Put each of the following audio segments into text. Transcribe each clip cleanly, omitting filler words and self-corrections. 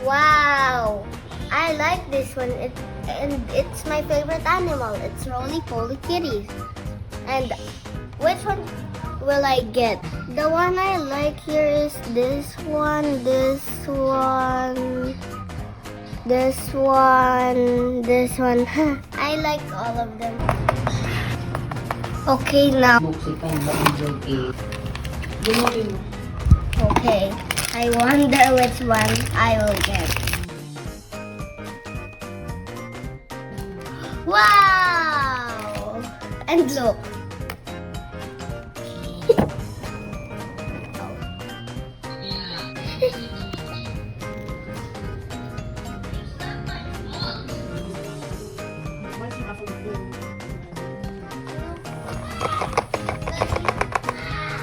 Wow, I like this one. It's my favorite animal. It's roly-poly kitties. And which one will I get? The one I like here is this one, this one, this one, this one. I like all of them. Okay, now. Okay, I wonder which one I will get. Wow! And look.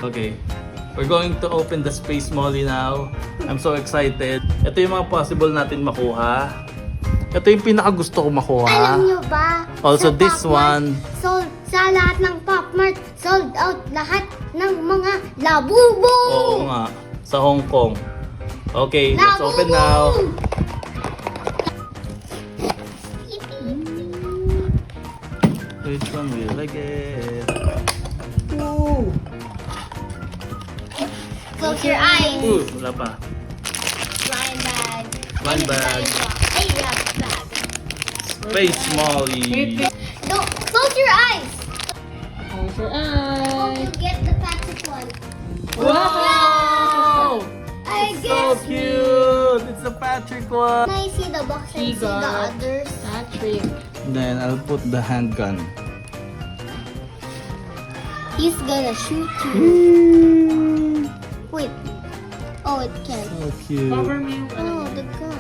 Okay, we're going to open the Space Molly now. I'm so excited. Ito yung mga possible natin makuha. Ito yung pinaka gusto ko makuha. Alam nyo ba? Also sa this Pop Mart, one. Sold sa lahat ng Pop Mart. Sold out lahat ng mga labubo. Oo nga, sa Hong Kong. Okay, let's open now. Which one will I get? Ooh. Close your eyes. Ooh, wala pa. Blind bag. Blind bag. Hey, yeah, bag. Space Molly. No, close your eyes. Close your Hope eyes. you get the Patrick one. Wow! I So guess. cute! It's a Patrick one. Can I see the box and see the got others? Patrick. Then I'll put the handgun. He's gonna shoot you. Wait. Oh, it can't. So cute. Cover me yung ano. Oh, the gun.